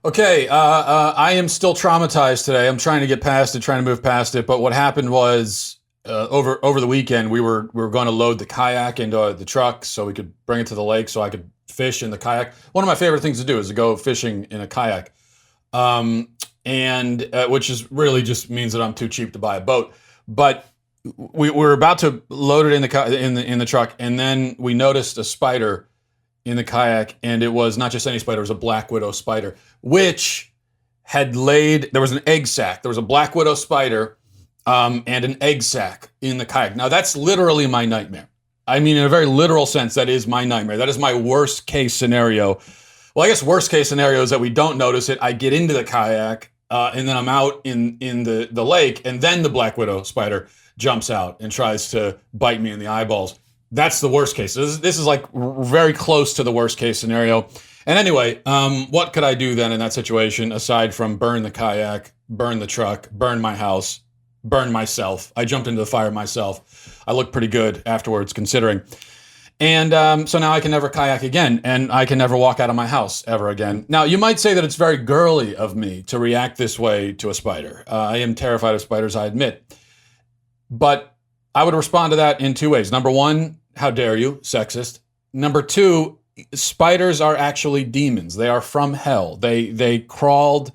Okay, I am still traumatized today. I'm trying to get past it, trying to move past it. But what happened was over the weekend we were going to load the kayak into the truck so we could bring it to the lake so I could fish in the kayak. One of my favorite things to do is to go fishing in a kayak, and which is really just means that I'm too cheap to buy a boat. But we were about to load it in the truck, and then we noticed a spider in the kayak, and it was not just any spider, it was a black widow spider, which had laid, there was an egg sac. There was a black widow spider and an egg sac in the kayak. Now, that's literally my nightmare. I mean, in a very literal sense, that is my nightmare. That is my worst case scenario. Well, I guess worst case scenario is that we don't notice it. I get into the kayak, and then I'm out in the lake, and then the black widow spider jumps out and tries to bite me in the eyeballs. That's the worst case. This is like very close to the worst case scenario. And anyway, what could I do then in that situation aside from burn the kayak, burn the truck, burn my house, burn myself? I jumped into the fire myself. I looked pretty good afterwards, considering. And so now I can never kayak again, and I can never walk out of my house ever again. Now, you might say that it's very girly of me to react this way to a spider. I am terrified of spiders, I admit. But I would respond to that in two ways. Number one, how dare you, sexist. Number two, spiders are actually demons. They are from hell. They crawled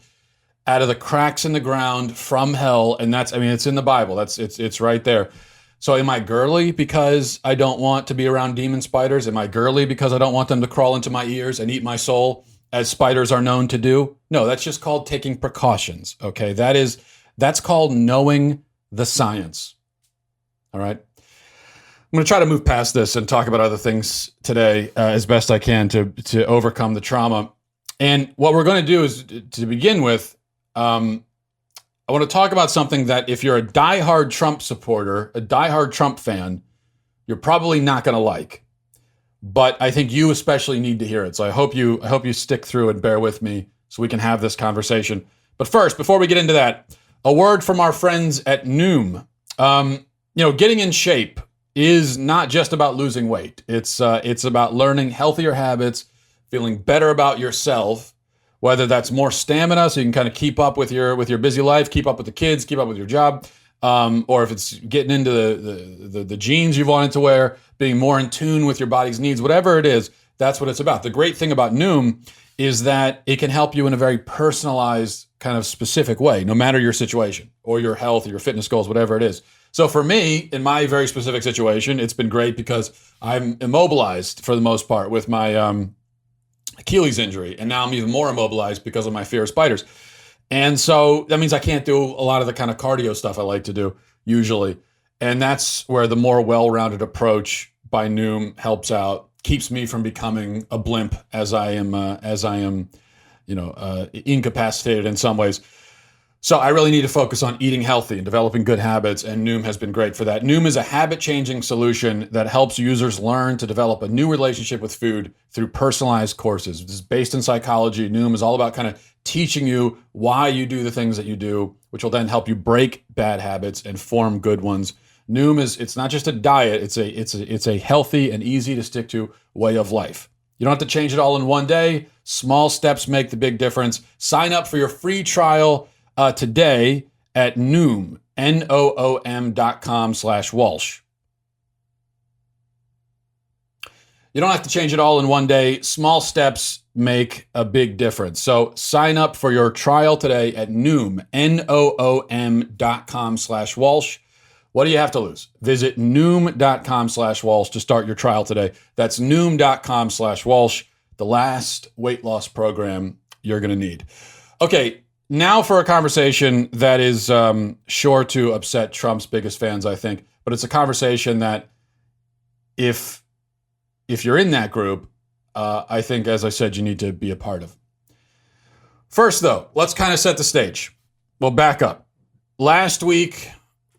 out of the cracks in the ground from hell, and it's in the Bible. It's right there. So am I girly because I don't want to be around demon spiders? Am I girly because I don't want them to crawl into my ears and eat my soul, as spiders are known to do? No, that's just called taking precautions, okay? That's called knowing the science, all right? I'm going to try to move past this and talk about other things today as best I can to overcome the trauma. And what we're going to do is, to begin with, I want to talk about something that if you're a diehard Trump supporter, a diehard Trump fan, you're probably not going to like. But I think you especially need to hear it. So I hope you stick through and bear with me so we can have this conversation. But first, before we get into that, a word from our friends at Noom. Getting in shape is not just about losing weight. It's about learning healthier habits, feeling better about yourself, whether that's more stamina so you can kind of keep up with your busy life, keep up with the kids, keep up with your job, or if it's getting into the jeans you've wanted to wear, being more in tune with your body's needs, whatever it is, that's what it's about. The great thing about Noom is that it can help you in a very personalized, kind of specific way, no matter your situation or your health or your fitness goals, whatever it is. So for me, in my very specific situation, it's been great because I'm immobilized for the most part with my Achilles injury. And now I'm even more immobilized because of my fear of spiders. And so that means I can't do a lot of the kind of cardio stuff I like to do usually. And that's where the more well-rounded approach by Noom helps out, keeps me from becoming a blimp as I am, incapacitated in some ways. So I really need to focus on eating healthy and developing good habits, and Noom has been great for that. Noom is a habit-changing solution that helps users learn to develop a new relationship with food through personalized courses. This is based in psychology. Noom is all about kind of teaching you why you do the things that you do, which will then help you break bad habits and form good ones. Noom it's not just a diet, it's a healthy and easy to stick to way of life. You don't have to change it all in one day. Small steps make the big difference. Sign up for your free trial today at Noom, Noom.com/Walsh. You don't have to change it all in one day. Small steps make a big difference. So sign up for your trial today at Noom, Noom.com/Walsh. What do you have to lose? Visit Noom.com/Walsh to start your trial today. That's Noom.com/Walsh, the last weight loss program you're going to need. Okay. Now for a conversation that is sure to upset Trump's biggest fans, I think. But it's a conversation that if you're in that group, I think, as I said, you need to be a part of. First, though, let's kind of set the stage. We'll back up. Last week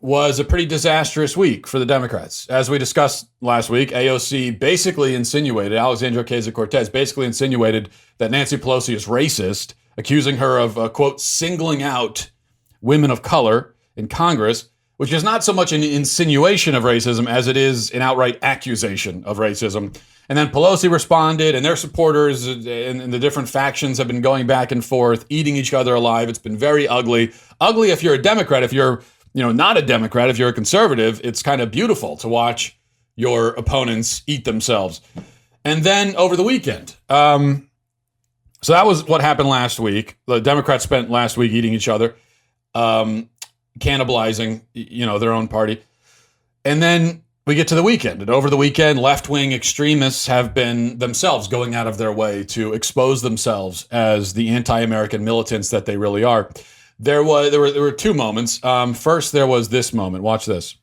was a pretty disastrous week for the Democrats. As we discussed last week, AOC basically insinuated, Alexandria Ocasio-Cortez basically insinuated that Nancy Pelosi is racist, accusing her of, quote, singling out women of color in Congress, which is not so much an insinuation of racism as it is an outright accusation of racism. And then Pelosi responded, and their supporters and the different factions have been going back and forth, eating each other alive. It's been very ugly. Ugly if you're a Democrat. If you're, not a Democrat, if you're a conservative, it's kind of beautiful to watch your opponents eat themselves. And then over the weekend, so that was what happened last week. The Democrats spent last week eating each other, cannibalizing, their own party. And then we get to the weekend, and over the weekend, left-wing extremists have been themselves going out of their way to expose themselves as the anti-American militants that they really are. There were two moments. First, there was this moment. Watch this.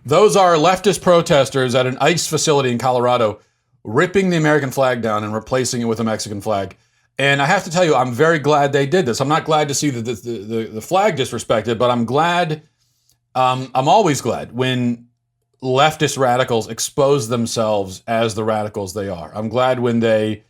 Those are leftist protesters at an ICE facility in Colorado ripping the American flag down and replacing it with a Mexican flag. And I have to tell you, I'm very glad they did this. I'm not glad to see the flag disrespected, but I'm glad, I'm always glad when leftist radicals expose themselves as the radicals they are. I'm glad when they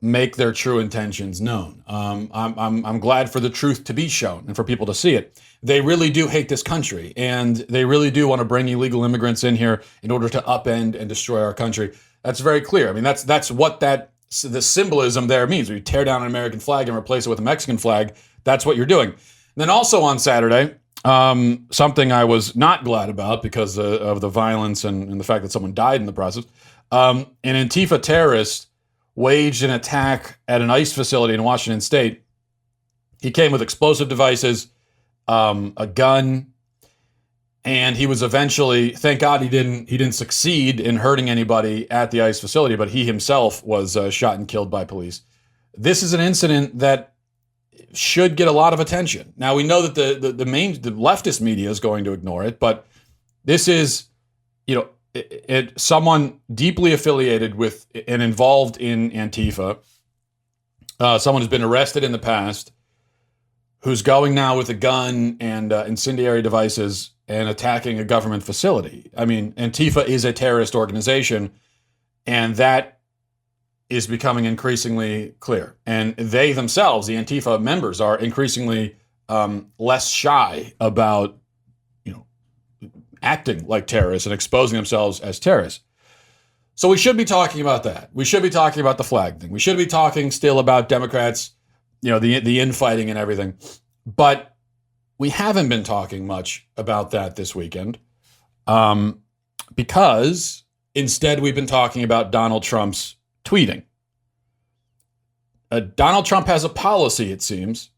make their true intentions known. I'm glad for the truth to be shown and for people to see it. They really do hate this country, and they really do want to bring illegal immigrants in here in order to upend and destroy our country. That's very clear. I mean, that's what the symbolism there means. When you tear down an American flag and replace it with a Mexican flag, that's what you're doing. And then also on Saturday, something I was not glad about because of the violence and the fact that someone died in the process, an Antifa terrorist waged an attack at an ICE facility in Washington State. He came with explosive devices, a gun, and he was eventually, thank God he didn't succeed in hurting anybody at the ICE facility, but he himself was shot and killed by police. This is an incident that should get a lot of attention. Now, we know that the leftist media is going to ignore it, but this is, someone deeply affiliated with and involved in Antifa, someone who's been arrested in the past, who's going now with a gun and incendiary devices and attacking a government facility. I mean, Antifa is a terrorist organization, and that is becoming increasingly clear. And they themselves, the Antifa members, are increasingly less shy about, acting like terrorists and exposing themselves as terrorists. So we should be talking about that. We should be talking about the flag thing. We should be talking still about Democrats, the infighting and everything. But we haven't been talking much about that this weekend because instead we've been talking about Donald Trump's tweeting. Donald Trump has a policy, it seems,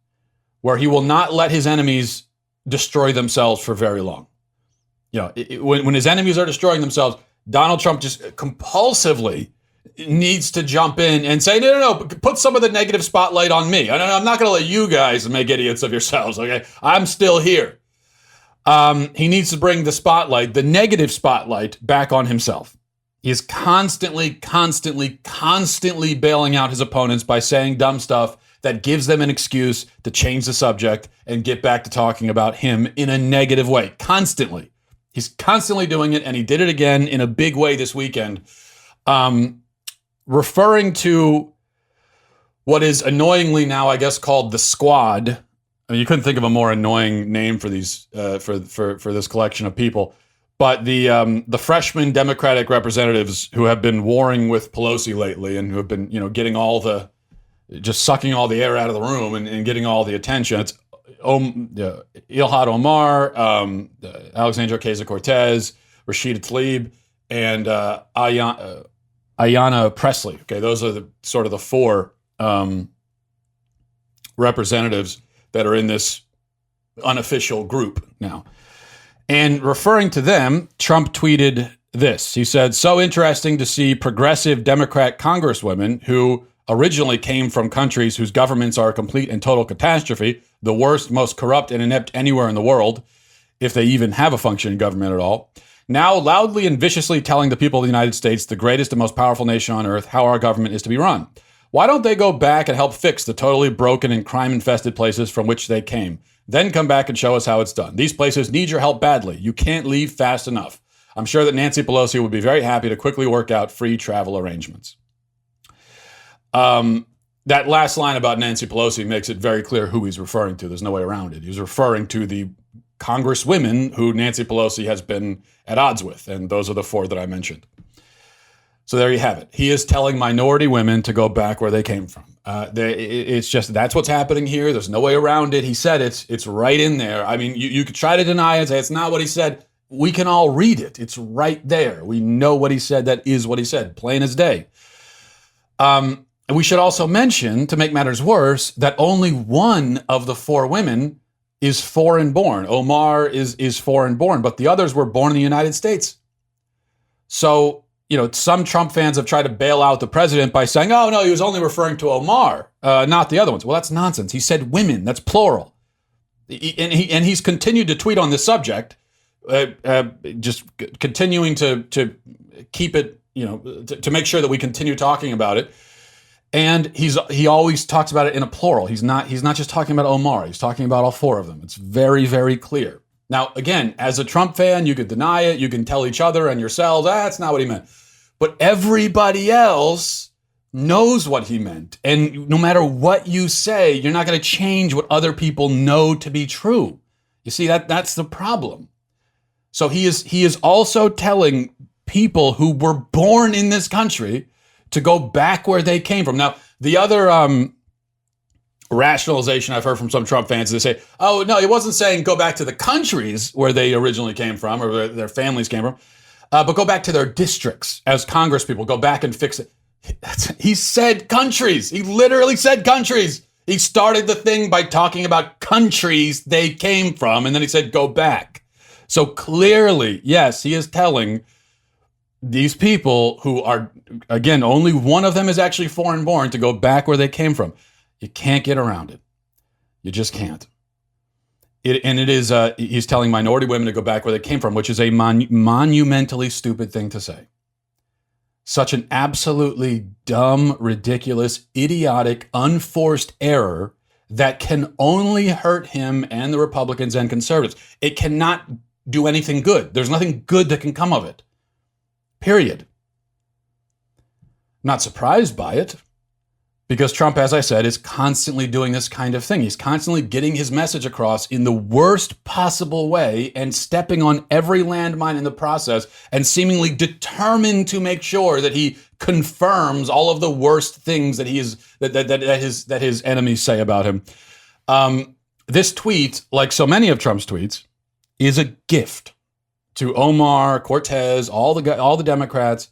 where he will not let his enemies destroy themselves for very long. When his enemies are destroying themselves, Donald Trump just compulsively needs to jump in and say, no, put some of the negative spotlight on me. I'm not going to let you guys make idiots of yourselves, okay? I'm still here. He needs to bring the negative spotlight back on himself. He is constantly bailing out his opponents by saying dumb stuff that gives them an excuse to change the subject and get back to talking about him in a negative way. Constantly. He's constantly doing it, and he did it again in a big way this weekend, referring to what is annoyingly now, I guess, called the Squad. I mean, you couldn't think of a more annoying name for these for this collection of people. But the freshman Democratic representatives who have been warring with Pelosi lately and who have been, getting just sucking all the air out of the room and getting all the attention. It's Ilhan Omar, Alexandria Ocasio-Cortez, Rashida Tlaib, and Ayanna Pressley. Okay, those are the four representatives that are in this unofficial group now. And referring to them, Trump tweeted this. He said, "So interesting to see progressive Democrat congresswomen who originally came from countries whose governments are a complete and total catastrophe, the worst, most corrupt and inept anywhere in the world, if they even have a functioning government at all, now loudly and viciously telling the people of the United States, the greatest and most powerful nation on earth, how our government is to be run. Why don't they go back and help fix the totally broken and crime-infested places from which they came? Then come back and show us how it's done. These places need your help badly. You can't leave fast enough. I'm sure that Nancy Pelosi would be very happy to quickly work out free travel arrangements. That last line about Nancy Pelosi makes it very clear who he's referring to. There's no way around it. He's referring to the congresswomen who Nancy Pelosi has been at odds with, and those are the 4 that I mentioned. So there you have it. He is telling minority women to go back where they came from. It's just, that's what's happening here. There's no way around it. He said it. It's right in there. I mean, you could try to deny it and say it's not what he said. We can all read it. It's right there. We know what he said. That is what he said, plain as day. And we should also mention, to make matters worse, that only one of the 4 women is foreign born. Omar is foreign born, but the others were born in the United States. So, some Trump fans have tried to bail out the president by saying, oh, no, he was only referring to Omar, not the other ones. Well, that's nonsense. He said women. That's plural. And he's continued to tweet on this subject, just continuing to keep it, to make sure that we continue talking about it. And he always talks about it in a plural. He's not just talking about Omar. He's talking about all 4 of them. It's very, very clear. Now, again, as a Trump fan, you could deny it. You can tell each other and yourselves, that's not what he meant. But everybody else knows what he meant. And no matter what you say, you're not going to change what other people know to be true. You see, that's the problem. So he is also telling people who were born in this country to go back where they came from. Now, the other rationalization I've heard from some Trump fans, they say, oh, no, he wasn't saying go back to the countries where they originally came from or where their families came from, but go back to their districts as Congress people, go back and fix it. He said countries. He literally said countries. He started the thing by talking about countries they came from, and then he said go back. So clearly, yes, he is telling these people who are, again, only one of them is actually foreign born to go back where they came from. You can't get around it. You just can't. He's telling minority women to go back where they came from, which is a monumentally stupid thing to say. Such an absolutely dumb, ridiculous, idiotic, unforced error that can only hurt him and the Republicans and conservatives. It cannot do anything good. There's nothing good that can come of it. Period. Not surprised by it, because Trump, as I said, is constantly doing this kind of thing. He's constantly getting his message across in the worst possible way and stepping on every landmine in the process and seemingly determined to make sure that he confirms all of the worst things that that his enemies say about him. This tweet, like so many of Trump's tweets, is a gift to Omar, Cortez, all the Democrats.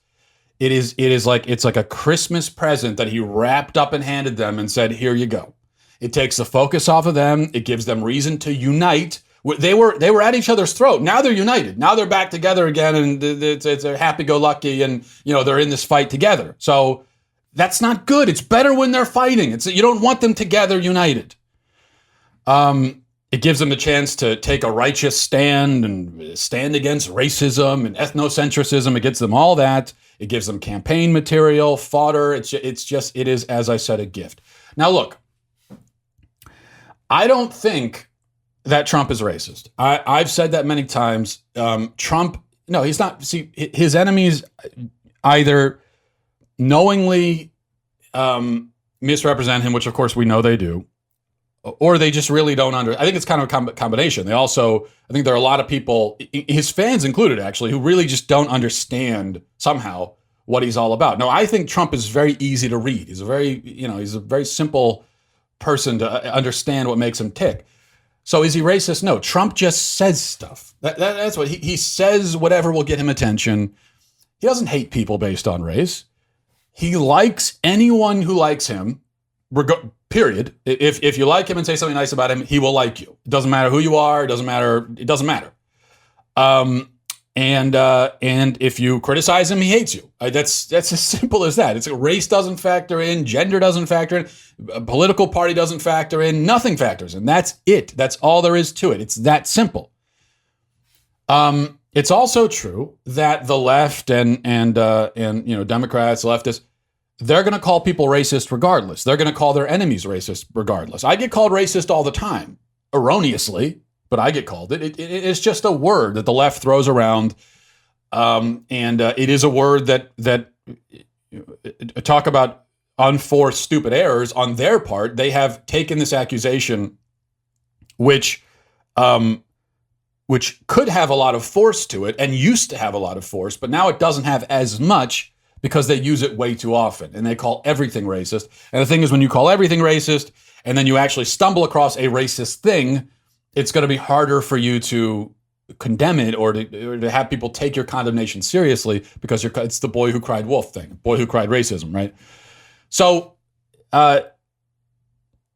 It's like a Christmas present that he wrapped up and handed them and said, here you go. It takes the focus off of them. It gives them reason to unite. They were at each other's throat. Now they're united. Now they're back together again, and it's a happy-go-lucky, and they're in this fight together. So that's not good. It's better when they're fighting. You don't want them together united. It gives them a chance to take a righteous stand and stand against racism and ethnocentrism. It gets them all that. It gives them campaign material, fodder. It is, as I said, a gift. Now, look, I don't think that Trump is racist. I've said that many times. Trump, no, he's not. See, his enemies either knowingly misrepresent him, which of course we know they do, or they just really don't I think it's kind of a combination. I think there are a lot of people, his fans included actually, who really just don't understand somehow what he's all about. No, I think Trump is very easy to read. He's a very simple person to understand what makes him tick. So is he racist? No, Trump just says stuff. That's what he says, whatever will get him attention. He doesn't hate people based on race. He likes anyone who likes him, period. If you like him and say something nice about him, he will like you. It doesn't matter who you are. It doesn't matter. And if you criticize him, he hates you. That's as simple as that. Race doesn't factor in, gender doesn't factor in, a political party doesn't factor in, nothing factors in. That's it. That's all there is to it. It's that simple. It's also true that the left and Democrats, leftists, they're going to call people racist regardless. They're going to call their enemies racist regardless. I get called racist all the time. erroneously, but I get called it. It's just a word that the left throws around, and it is a word that talk about unforced stupid errors on their part. They have taken this accusation, which could have a lot of force to it and used to have a lot of force, but now it doesn't have as much because they use it way too often and they call everything racist. And the thing is, when you call everything racist and then you actually stumble across a racist thing, it's going to be harder for you to condemn it or to have people take your condemnation seriously because it's the boy who cried wolf thing, boy who cried racism, right? So,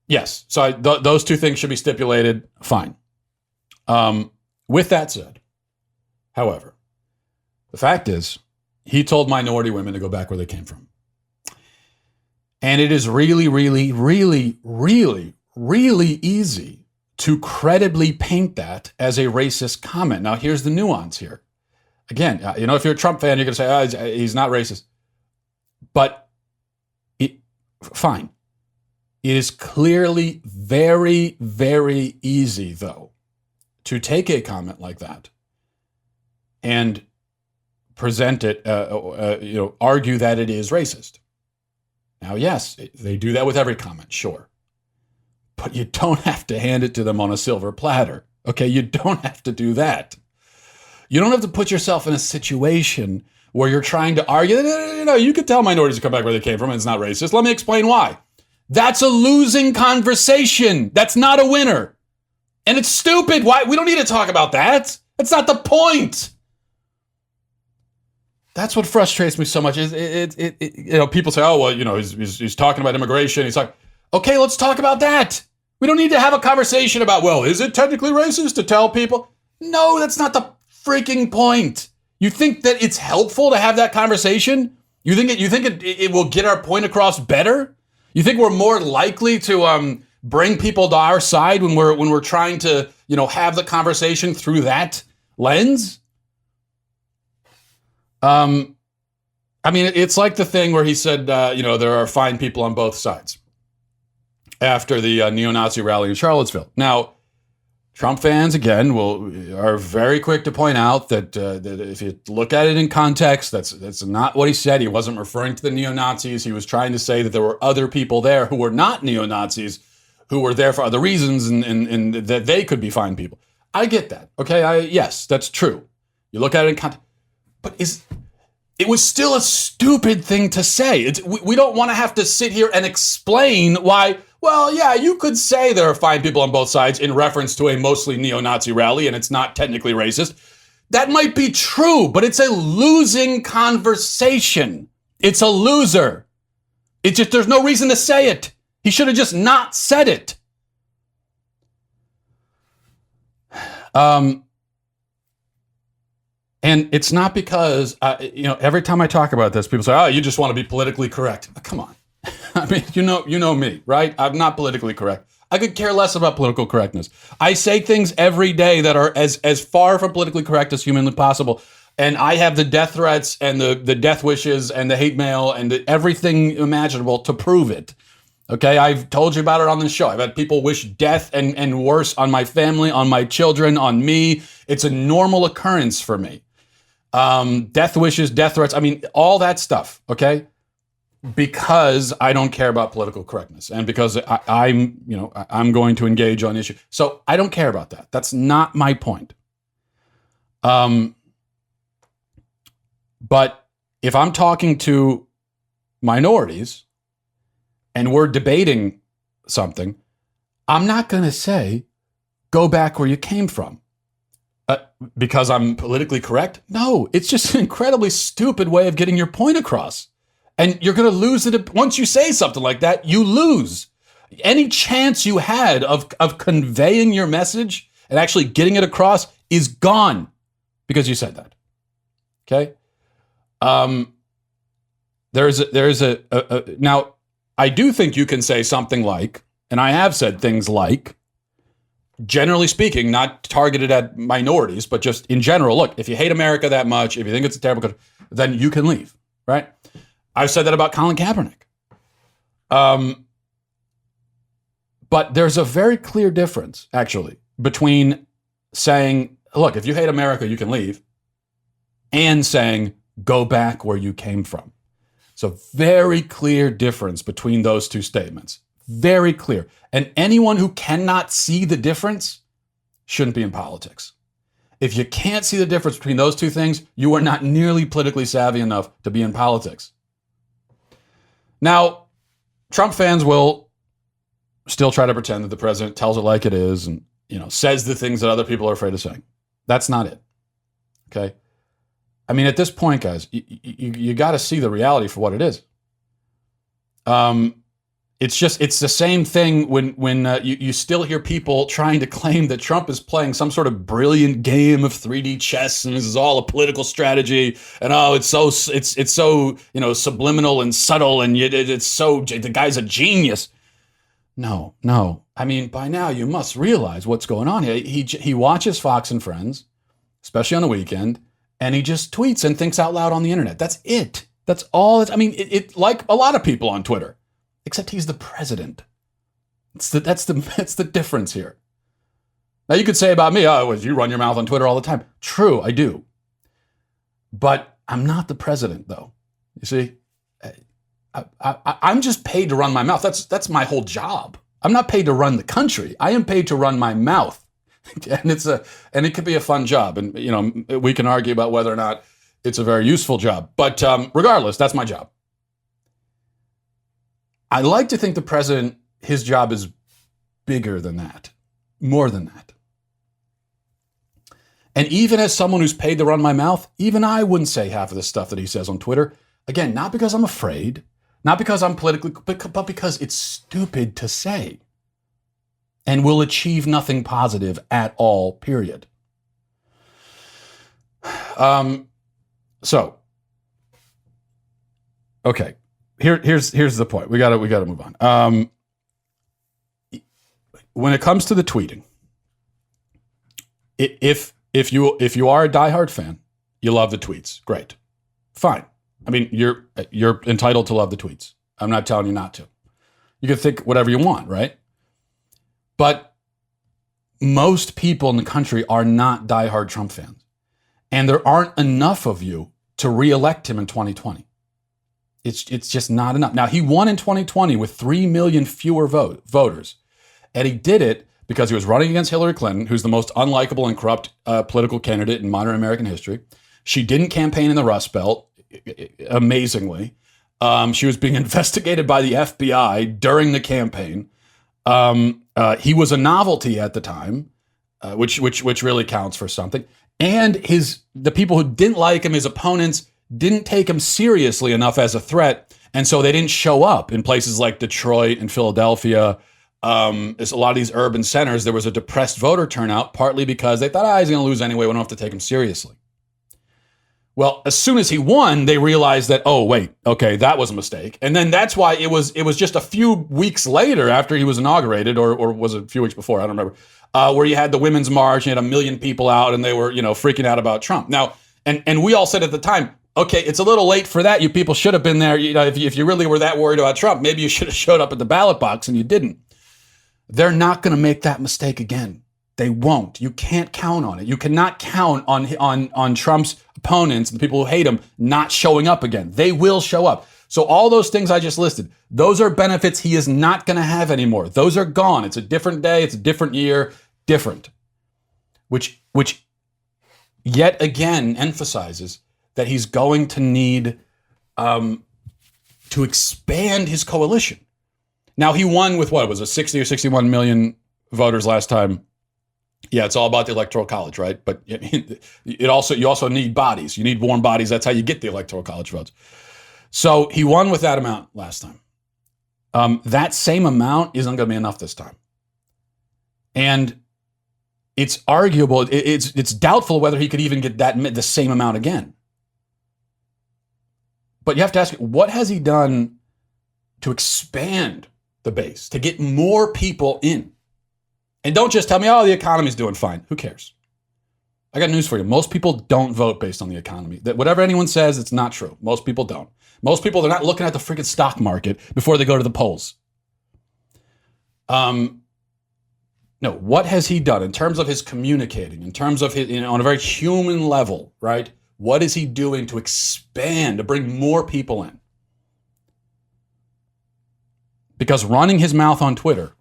yes, so those two things should be stipulated. Fine. With that said, however, the fact is, he told minority women to go back where they came from. And it is really, really, really, really, really easy to credibly paint that as a racist comment. Now, here's the nuance here. Again, if you're a Trump fan, you're going to say, he's not racist. But fine. It is clearly very, very easy, though, to take a comment like that and present it, argue that it is racist. Now, yes, they do that with every comment, sure. But you don't have to hand it to them on a silver platter, okay? You don't have to do that. You don't have to put yourself in a situation where you're trying to argue, you could tell minorities to come back where they came from and it's not racist. Let me explain why. That's a losing conversation. That's not a winner. And it's stupid. Why? We don't need to talk about that. That's not the point. That's what frustrates me so much. People say, oh, well, he's talking about immigration. He's like, okay, let's talk about that. We don't need to have a conversation about, well, is it technically racist to tell people? No, that's not the freaking point. You think that it's helpful to have that conversation? You think it will get our point across better? You think we're more likely to bring people to our side when we're trying to, have the conversation through that lens? It's like the thing where he said, there are fine people on both sides after the neo-Nazi rally in Charlottesville. Now, Trump fans, again, are very quick to point out that if you look at it in context, that's not what he said. He wasn't referring to the neo-Nazis. He was trying to say that there were other people there who were not neo-Nazis, who were there for other reasons, and that they could be fine people. I get that. Okay, yes, that's true. You look at it in context, but it was still a stupid thing to say. We don't want to have to sit here and explain why. Well, yeah, you could say there are fine people on both sides in reference to a mostly neo-Nazi rally, and it's not technically racist. That might be true, but it's a losing conversation. It's a loser. It's just, there's no reason to say it. He should have just not said it. And it's not because, every time I talk about this, people say, oh, you just want to be politically correct. Come on. I mean, you know me, right? I'm not politically correct. I could care less about political correctness. I say things every day that are as far from politically correct as humanly possible. And I have the death threats and the death wishes and the hate mail and everything imaginable to prove it. Okay, I've told you about it on the show. I've had people wish death and worse on my family, on my children, on me. It's a normal occurrence for me. Death wishes, death threats, all that stuff, okay? Because I don't care about political correctness and because I'm going to engage on issues. So I don't care about that. That's not my point. But if I'm talking to minorities and we're debating something, I'm not going to say, go back where you came from. Because I'm politically correct? No, it's just an incredibly stupid way of getting your point across. And you're going to lose it. Once you say something like that, you lose. Any chance you had of conveying your message and actually getting it across is gone because you said that. Okay? Now, I do think you can say something like, and I have said things like, generally speaking, not targeted at minorities, but just in general, look, if you hate America that much, if you think it's a terrible country, then you can leave, right? I've said that about Colin Kaepernick. But But there's a very clear difference, actually, between saying, look, if you hate America, you can leave, and saying, go back where you came from. It's a very clear difference between those two statements. Very clear. And anyone who cannot see the difference shouldn't be in politics. If you can't see the difference between those two things, you are not nearly politically savvy enough to be in politics. Now, Trump fans will still try to pretend that the president tells it like it is and, says the things that other people are afraid of saying. That's not it. Okay? I mean, at this point, guys, you got to see the reality for what it is. It's the same thing when you still hear people trying to claim that Trump is playing some sort of brilliant game of 3D chess and this is all a political strategy and it's so subliminal and subtle and it's so the guy's a genius. No. I mean, by now you must realize what's going on here. He watches Fox and Friends, especially on the weekend, and he just tweets and thinks out loud on the internet. That's it. That's all. It like a lot of people on Twitter. Except he's the president. That's the difference here. Now you could say about me, you run your mouth on Twitter all the time. True, I do. But I'm not the president, though. You see, I'm just paid to run my mouth. That's my whole job. I'm not paid to run the country. I am paid to run my mouth, and it could be a fun job. And we can argue about whether or not it's a very useful job. But regardless, that's my job. I like to think the president, his job is bigger than that, more than that. And even as someone who's paid to run my mouth, even I wouldn't say half of the stuff that he says on Twitter. Again, not because I'm afraid, not because I'm politically, but because it's stupid to say and will achieve nothing positive at all, period. Okay. Here's the point. We gotta move on. When it comes to the tweeting, if you are a diehard fan, you love the tweets. Great, fine. I mean, you're entitled to love the tweets. I'm not telling you not to. You can think whatever you want, right? But most people in the country are not diehard Trump fans, and there aren't enough of you to reelect him in 2020. It's just not enough. Now, he won in 2020 with 3 million fewer voters. And he did it because he was running against Hillary Clinton, who's the most unlikable and corrupt political candidate in modern American history. She didn't campaign in the Rust Belt, amazingly. She was being investigated by the FBI during the campaign. He was a novelty at the time, which really counts for something. And the people who didn't like him, his opponents, didn't take him seriously enough as a threat, and so they didn't show up in places like Detroit and Philadelphia. It's a lot of these urban centers. There was a depressed voter turnout, partly because they thought, he's going to lose anyway. We don't have to take him seriously. Well, as soon as he won, they realized that, that was a mistake. And then that's why it was just a few weeks later after he was inaugurated, or was it a few weeks before? I don't remember, where you had the Women's March, you had 1 million people out, and they were, freaking out about Trump. Now, and we all said at the time, okay, it's a little late for that. You people should have been there. If you really were that worried about Trump, maybe you should have showed up at the ballot box, and you didn't. They're not going to make that mistake again. They won't. You can't count on it. You cannot count on Trump's opponents, the people who hate him, not showing up again. They will show up. So all those things I just listed, those are benefits he is not going to have anymore. Those are gone. It's a different day. It's a different year. Different. Which yet again emphasizes that he's going to need to expand his coalition. Now, he won with what? Was it 60 or 61 million voters last time? Yeah, it's all about the Electoral College, right? But you also need bodies. You need warm bodies. That's how you get the Electoral College votes. So he won with that amount last time. That same amount isn't going to be enough this time. And it's arguable. It's doubtful whether he could even get the same amount again. But you have to ask, what has he done to expand the base, to get more people in? And don't just tell me, the economy's doing fine. Who cares? I got news for you. Most people don't vote based on the economy. That whatever anyone says, it's not true. Most people don't. Most people, they're not looking at the freaking stock market before they go to the polls. No, what has he done in terms of his communicating, in terms of his, on a very human level, right? What is he doing to expand, to bring more people in? Because running his mouth on Twitter,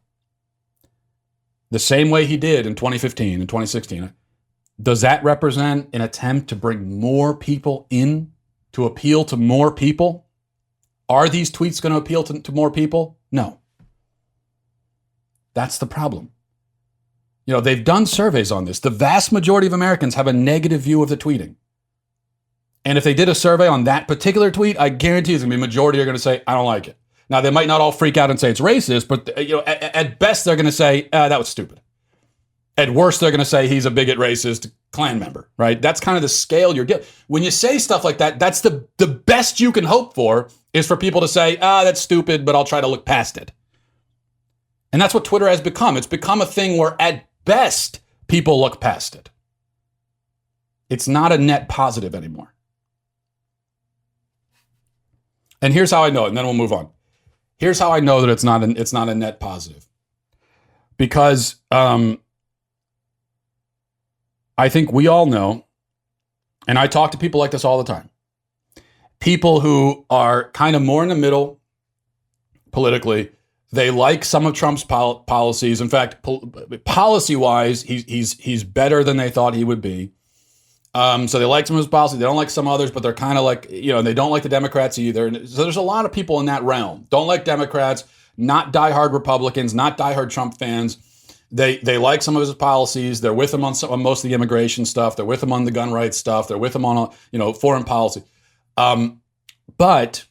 the same way he did in 2015 and 2016, does that represent an attempt to bring more people in, to appeal to more people? Are these tweets going to appeal to more people? No. That's the problem. You know, they've done surveys on this. The vast majority of Americans have a negative view of the tweeting. And if they did a survey on that particular tweet, I guarantee there's going to be a majority are going to say, I don't like it. Now, they might not all freak out and say it's racist, but at best, they're going to say, that was stupid. At worst, they're going to say he's a bigot, racist, Klan member, right? That's kind of the scale you're dealing. When you say stuff like that, that's the best you can hope for is for people to say, that's stupid, but I'll try to look past it. And that's what Twitter has become. It's become a thing where at best, people look past it. It's not a net positive anymore. And here's how I know it, and then we'll move on. Here's how I know that it's not a net positive. Because I think we all know, and I talk to people like this all the time, people who are kind of more in the middle politically. They like some of Trump's policies. In fact, policy-wise, he's better than they thought he would be. So they like some of his policies. They don't like some others, but they're kind of like, they don't like the Democrats either. And so there's a lot of people in that realm. Don't like Democrats, not diehard Republicans, not diehard Trump fans. They like some of his policies. They're with him on most of the immigration stuff. They're with him on the gun rights stuff. They're with him on, foreign policy. But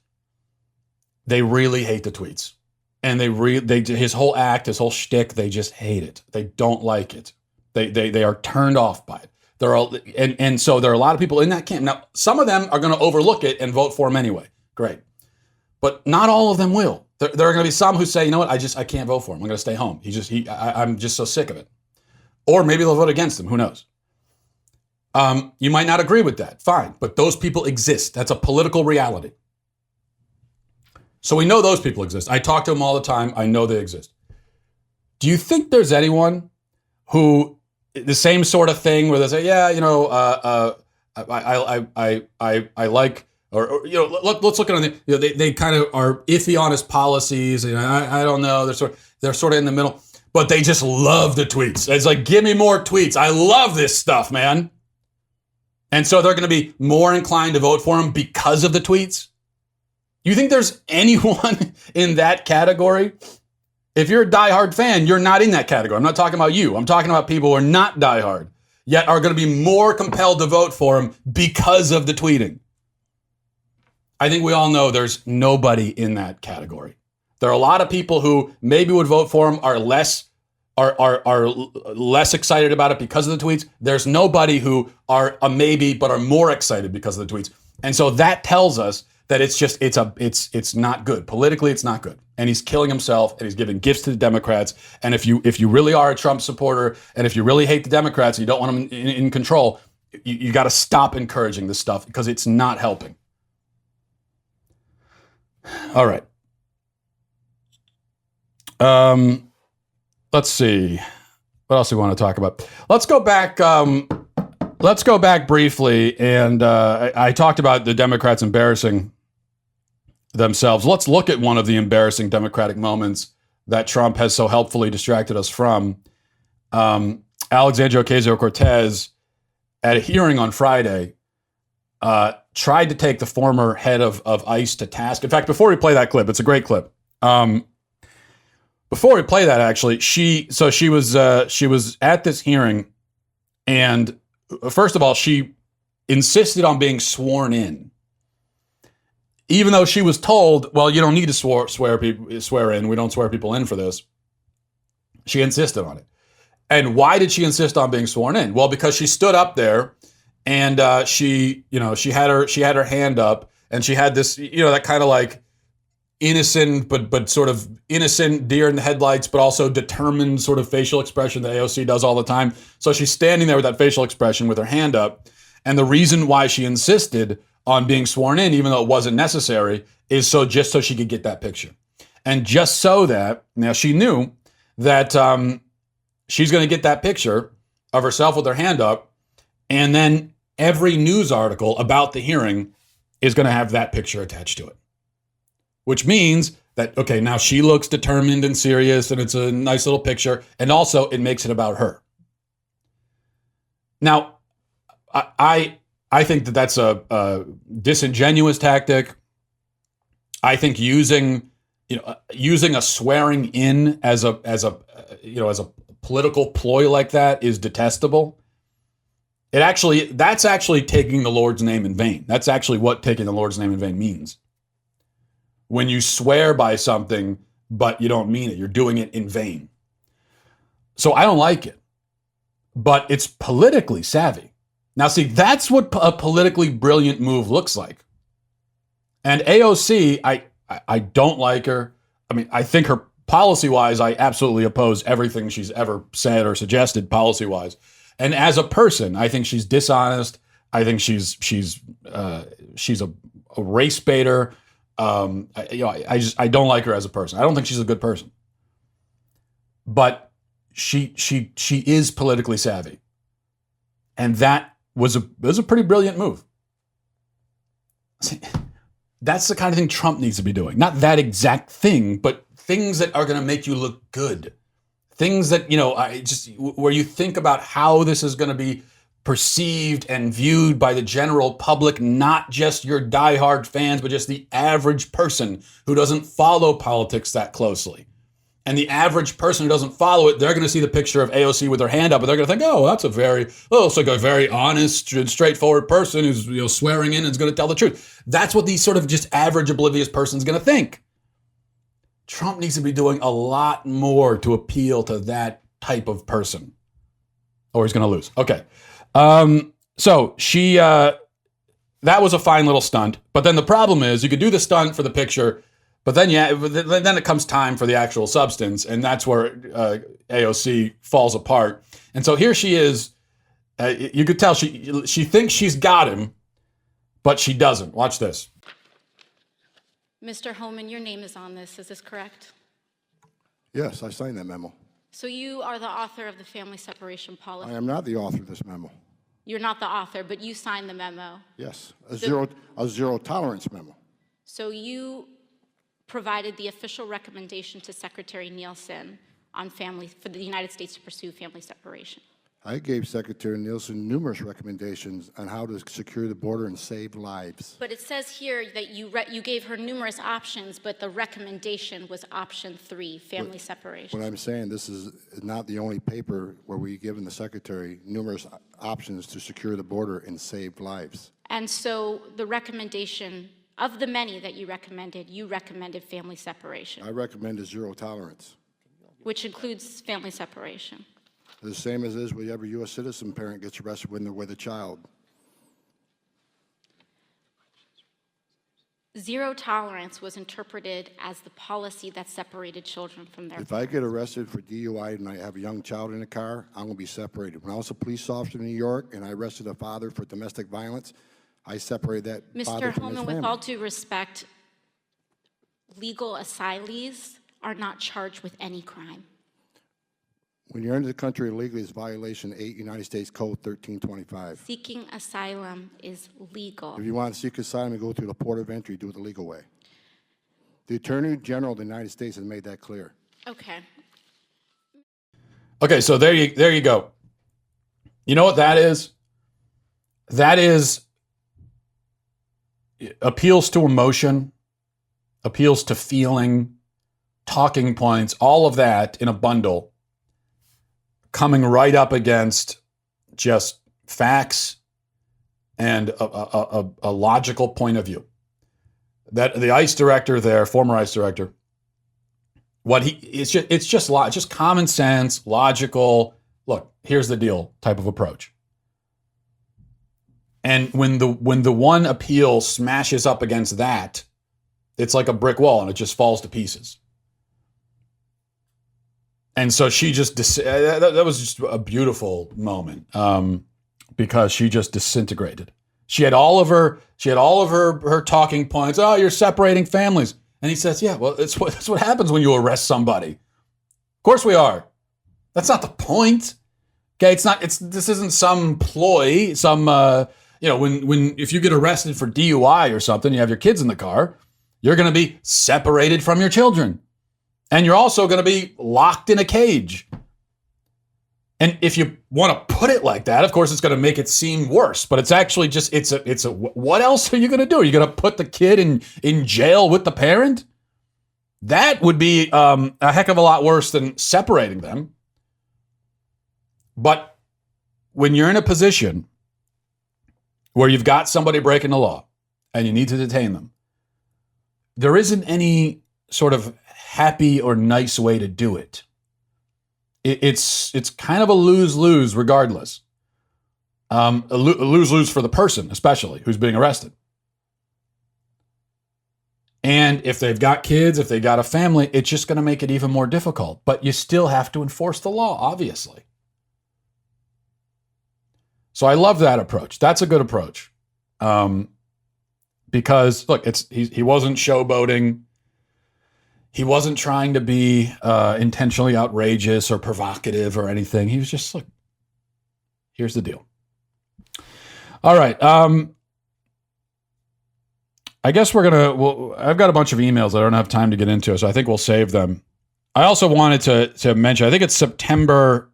they really hate the tweets. And his whole act, his whole shtick, they just hate it. They don't like it. They are turned off by it. And so there are a lot of people in that camp. Now, some of them are going to overlook it and vote for him anyway. Great. But not all of them will. There are going to be some who say, you know what, I can't vote for him. I'm going to stay home. I'm just so sick of it. Or maybe they'll vote against him. Who knows? You might not agree with that. Fine. But those people exist. That's a political reality. So we know those people exist. I talk to them all the time. I know they exist. Do you think there's anyone who the same sort of thing where they say, I like, let's look at it. They kind of are iffy on his policies. I don't know. They're sort of in the middle, but they just love the tweets. It's like, give me more tweets. I love this stuff, man. And so they're going to be more inclined to vote for him because of the tweets. You think there's anyone in that category? If you're a diehard fan, you're not in that category. I'm not talking about you. I'm talking about people who are not diehard, yet are going to be more compelled to vote for him because of the tweeting. I think we all know there's nobody in that category. There are a lot of people who maybe would vote for him, are less excited about it because of the tweets. There's nobody who are a maybe but are more excited because of the tweets. And so that tells us that it's not good. Politically, it's not good. And he's killing himself and he's giving gifts to the Democrats. And if you really are a Trump supporter and if you really hate the Democrats and you don't want them in control, you got to stop encouraging this stuff because it's not helping. All right. Let's see. What else do we want to talk about? Let's go back. Let's go back briefly. And I talked about the Democrats embarrassing themselves. Let's look at one of the embarrassing Democratic moments that Trump has so helpfully distracted us from. Alexandria Ocasio-Cortez, at a hearing on Friday, tried to take the former head of ICE to task. In fact, before we play that clip, it's a great clip. Before we play that, actually, she was at this hearing, and first of all, she insisted on being sworn in, even though she was told, "Well, you don't need to swear in. We don't swear people in for this." She insisted on it. And why did she insist on being sworn in? Well, because she stood up there, and she had her hand up, and she had this, that kind of like innocent, but sort of innocent deer in the headlights, but also determined sort of facial expression that AOC does all the time. So she's standing there with that facial expression with her hand up. And the reason why she insisted on being sworn in, even though it wasn't necessary, is just so she could get that picture. And just so that, now she knew that she's going to get that picture of herself with her hand up, and then every news article about the hearing is going to have that picture attached to it, which means that, okay, now she looks determined and serious, and it's a nice little picture, and also it makes it about her. Now, I think that that's a disingenuous tactic. I think using a swearing in as a political ploy like that is detestable. That's actually taking the Lord's name in vain. That's actually what taking the Lord's name in vain means. When you swear by something, but you don't mean it, you're doing it in vain. So I don't like it, but it's politically savvy. Now, see, that's what a politically brilliant move looks like. And AOC, I don't like her. I mean, I think her policy-wise, I absolutely oppose everything she's ever said or suggested policy-wise. And as a person, I think she's dishonest. I think she's a race baiter. I don't like her as a person. I don't think she's a good person. But she is politically savvy, and that was a pretty brilliant move. That's the kind of thing Trump needs to be doing. Not that exact thing, but things that are going to make you look good. Things that, where you think about how this is going to be perceived and viewed by the general public, not just your diehard fans, but just the average person who doesn't follow politics that closely. And the average person who doesn't follow it, they're going to see the picture of AOC with her hand up, and they're going to think, oh, it's like a very honest and straightforward person who's swearing in and is going to tell the truth. That's what the sort of just average oblivious person is going to think. Trump needs to be doing a lot more to appeal to that type of person, or he's going to lose. Okay. So that was a fine little stunt, but then the problem is you could do the stunt for the picture, but then then it comes time for the actual substance, and that's where AOC falls apart. And so here she is. You could tell she thinks she's got him, but she doesn't. Watch this. Mr. Homan, your name is on this. Is this correct? Yes, I signed that memo. So you are the author of the family separation policy? I am not the author of this memo. You're not the author, but you signed the memo? Yes, a zero tolerance memo. So you provided the official recommendation to Secretary Nielsen on for the United States to pursue family separation? I gave Secretary Nielsen numerous recommendations on how to secure the border and save lives. But it says here that you gave her numerous options, but the recommendation was option 3, family separation. What I'm saying, this is not the only paper where we've given the Secretary numerous options to secure the border and save lives. And so the recommendation, of the many that you recommended family separation. I recommended zero tolerance. Which includes family separation. The same as is with every U.S. citizen parent gets arrested when they're with a child. Zero tolerance was interpreted as the policy that separated children from their If I get arrested for DUI and I have a young child in the car, I'm going to be separated. When I was a police officer in New York and I arrested a father for domestic violence, I separated that father Mr. from his Holman, family. with all due respect, legal asylees are not charged with any crime. When you're into the country illegally, it's violation 8 United States Code 1325. Seeking asylum is legal. If you want to seek asylum and go through the port of entry, do it the legal way. The Attorney General of the United States has made that clear. Okay. Okay, so there you go. You know what that is? That is appeals to emotion, appeals to feeling, talking points, all of that in a bundle, coming right up against just facts and a logical point of view. That the ICE director there, former ICE director, it's just common sense, logical. Look, here's the deal type of approach. And when the one appeal smashes up against that, it's like a brick wall and it just falls to pieces. And so she just, that was just a beautiful moment because she just disintegrated. She had all of her talking points. Oh, you're separating families. And he says, yeah, well, that's what happens when you arrest somebody. Of course we are. That's not the point. Okay, this isn't some ploy, if you get arrested for DUI or something, you have your kids in the car, you're going to be separated from your children. And you're also going to be locked in a cage. And if you want to put it like that, of course, it's going to make it seem worse. But it's actually just, what else are you going to do? Are you going to put the kid in jail with the parent? That would be a heck of a lot worse than separating them. But when you're in a position where you've got somebody breaking the law and you need to detain them, there isn't any sort of happy or nice way to do it. It's kind of a lose-lose regardless. A lose-lose for the person, especially, who's being arrested. And if they've got kids, if they've got a family, it's just going to make it even more difficult. But you still have to enforce the law, obviously. So I love that approach. That's a good approach. Because, look, he wasn't showboating. He wasn't trying to be intentionally outrageous or provocative or anything. He was just, look, here's the deal. All right. I guess I've got a bunch of emails I don't have time to get into, so I think we'll save them. I also wanted to mention, I think it's September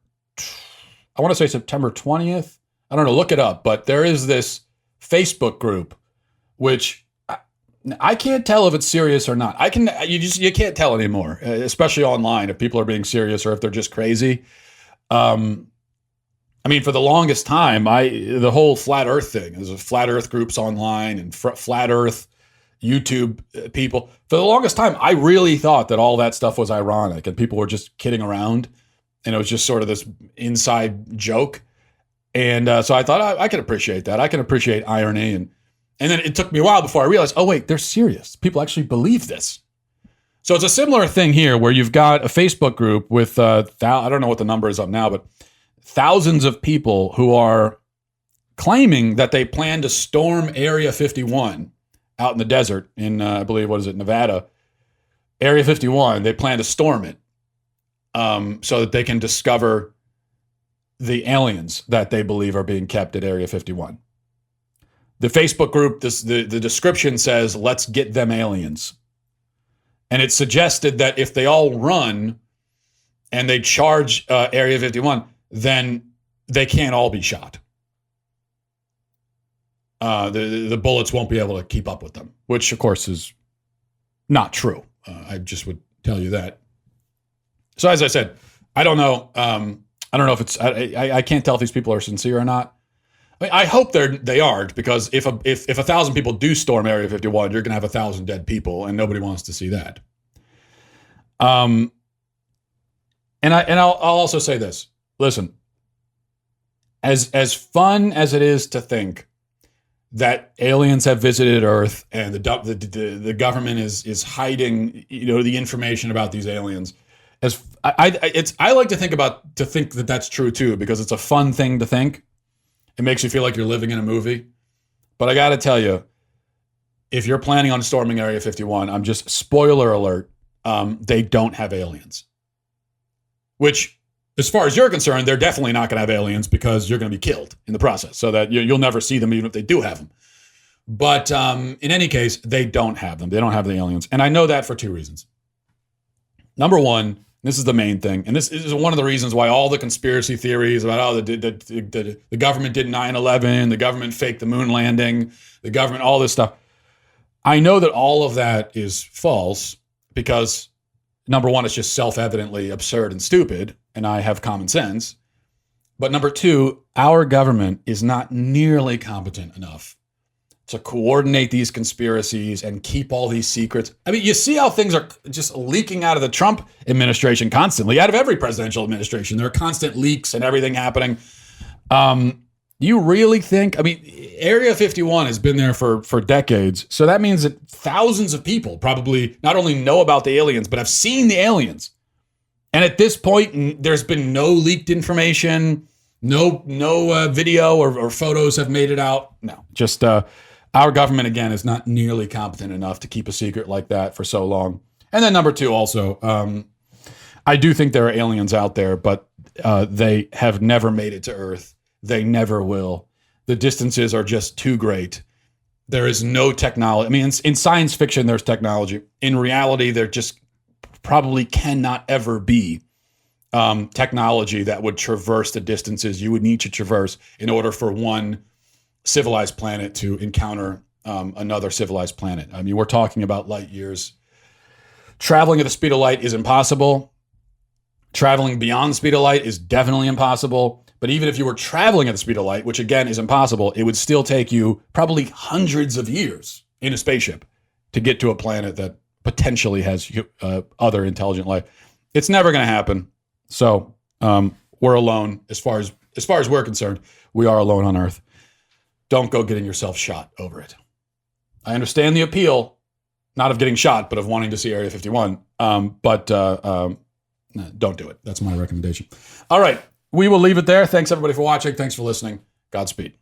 20th. I don't know, look it up, but there is this Facebook group, which I can't tell if it's serious or not. You can't tell anymore, especially online, if people are being serious or if they're just crazy. For the longest time, the whole flat earth thing, there's flat earth groups online and flat earth YouTube people. For the longest time, I really thought that all that stuff was ironic and people were just kidding around. And it was just sort of this inside joke. And so I thought I can appreciate that. I can appreciate irony. And then it took me a while before I realized, oh, wait, they're serious. People actually believe this. So it's a similar thing here where you've got a Facebook group with, I don't know what the number is up now, but thousands of people who are claiming that they plan to storm Area 51 out in the desert in, I believe, Nevada. Area 51, they plan to storm it so that they can discover the aliens that they believe are being kept at Area 51. The Facebook group, the description says, let's get them aliens. And it suggested that if they all run and they charge Area 51, then they can't all be shot. The bullets won't be able to keep up with them, which, of course, is not true. I just would tell you that. So, as I said, I don't know. I don't know if it's. I can't tell if these people are sincere or not. I hope they aren't, because if 1,000 people do storm Area 51, you're going to have 1,000 dead people, and nobody wants to see that. And I'll also say this. Listen, as fun as it is to think that aliens have visited Earth and the government is hiding, the information about these aliens, I like to think that that's true too, because it's a fun thing to think. It makes you feel like you're living in a movie. But I got to tell you, if you're planning on storming Area 51, I'm just, spoiler alert, they don't have aliens. Which, as far as you're concerned, they're definitely not going to have aliens, because you're going to be killed in the process, so that you'll never see them even if they do have them. But in any case, they don't have them. They don't have the aliens. And I know that for two reasons. Number one, this is the main thing, and this is one of the reasons why all the conspiracy theories about the government did 9/11, the government faked the moon landing, the government, all this stuff. I know that all of that is false, because number one, it's just self-evidently absurd and stupid, and I have common sense. But number two, our government is not nearly competent enough to coordinate these conspiracies and keep all these secrets. I mean, you see how things are just leaking out of the Trump administration constantly, out of every presidential administration. There are constant leaks and everything happening. You really think, Area 51 has been there for decades. So that means that thousands of people probably not only know about the aliens, but have seen the aliens. And at this point, there's been no leaked information, no video or photos have made it out. No, just our government, again, is not nearly competent enough to keep a secret like that for so long. And then number two, also, I do think there are aliens out there, but They have never made it to Earth. They never will. The distances are just too great. There is no technology. I mean, in science fiction, there's technology. In reality, there just probably cannot ever be technology that would traverse the distances you would need to traverse in order for one civilized planet to encounter another civilized planet. I mean, we're talking about light years. Traveling at the speed of light is impossible. Traveling beyond the speed of light is definitely impossible. But even if you were traveling at the speed of light, which again is impossible, it would still take you probably hundreds of years in a spaceship to get to a planet that potentially has other intelligent life. It's never going to happen. So we're alone as far as we're concerned. We are alone on Earth. Don't go getting yourself shot over it. I understand the appeal, not of getting shot, but of wanting to see Area 51. But don't do it. That's my recommendation. All right. We will leave it there. Thanks, everybody, for watching. Thanks for listening. Godspeed.